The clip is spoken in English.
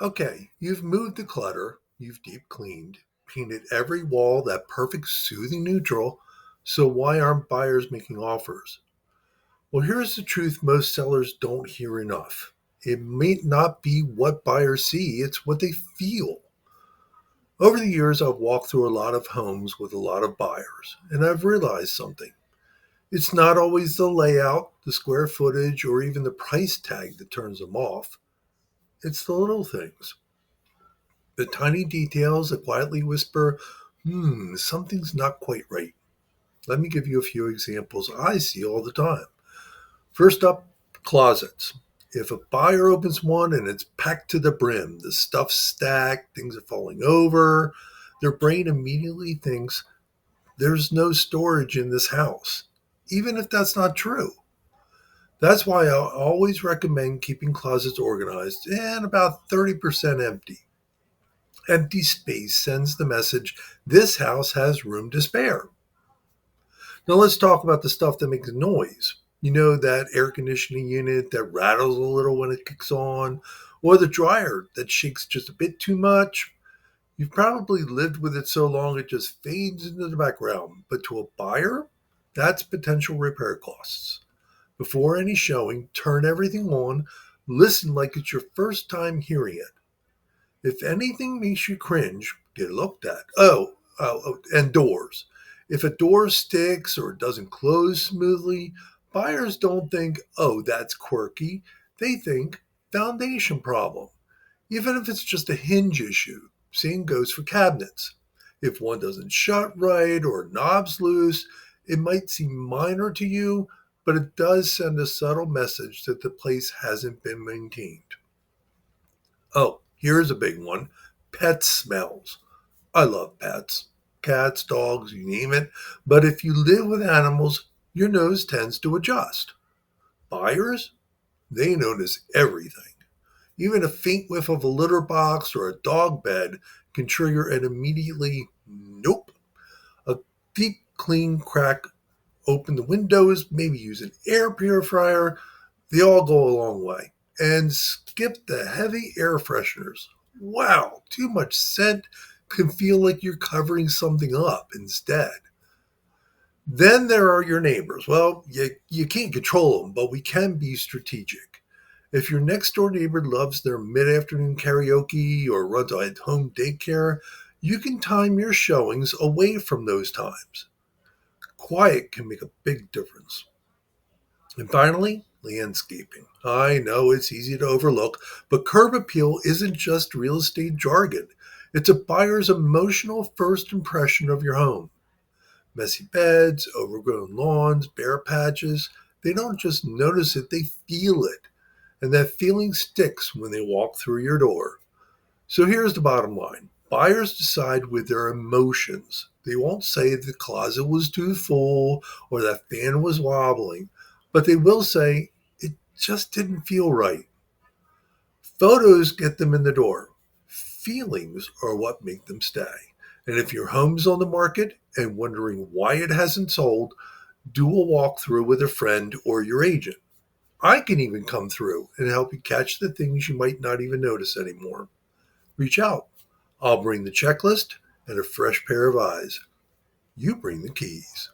Okay, you've moved the clutter, you've deep cleaned, painted every wall that perfect soothing neutral, so why aren't buyers making offers? Well, here's the truth most sellers don't hear enough. It may not be what buyers see, it's what they feel. Over the years, I've walked through a lot of homes with a lot of buyers, and I've realized something. It's not always the layout, the square footage, or even the price tag that turns them off. It's the little things. The tiny details that quietly whisper, something's not quite right. Let me give you a few examples I see all the time. First up, closets. If a buyer opens one and it's packed to the brim, the stuff's stacked, things are falling over, their brain immediately thinks there's no storage in this house, even if that's not true. That's why I always recommend keeping closets organized and about 30% empty. Empty space sends the message this house has room to spare. Now let's talk about the stuff that makes noise. You know, that air conditioning unit that rattles a little when it kicks on, or the dryer that shakes just a bit too much. You've probably lived with it so long it just fades into the background. But to a buyer, that's potential repair costs. Before any showing, turn everything on, listen like it's your first time hearing it. If anything makes you cringe, get it looked at. And doors. If a door sticks or doesn't close smoothly, buyers don't think, oh, that's quirky. They think foundation problem. Even if it's just a hinge issue, same goes for cabinets. If one doesn't shut right or a knob's loose, it might seem minor to you, but it does send a subtle message that the place hasn't been maintained. Oh, here's a big one: pet smells. I love pets, cats, dogs, you name it. But if you live with animals, your nose tends to adjust. Buyers, they notice everything. Even a faint whiff of a litter box or a dog bed can trigger an immediately nope. A deep clean crack, open the windows, maybe use an air purifier. They all go a long way. And skip the heavy air fresheners. Wow, too much scent can feel like you're covering something up instead. Then there are your neighbors. Well, you can't control them, but we can be strategic. If your next door neighbor loves their mid afternoon karaoke or runs a home daycare, you can time your showings away from those times. Quiet can make a big difference. And finally, landscaping. I know it's easy to overlook, but curb appeal isn't just real estate jargon. It's a buyer's emotional first impression of your home. Messy beds, overgrown lawns, bare patches. They don't just notice it, they feel it. And that feeling sticks when they walk through your door. So here's the bottom line: buyers decide with their emotions. They won't say the closet was too full or that fan was wobbling, but they will say it just didn't feel right. Photos get them in the door. Feelings are what make them stay. And if your home's on the market and wondering why it hasn't sold, do a walkthrough with a friend or your agent. I can even come through and help you catch the things you might not even notice anymore. Reach out. I'll bring the checklist and a fresh pair of eyes. You bring the keys.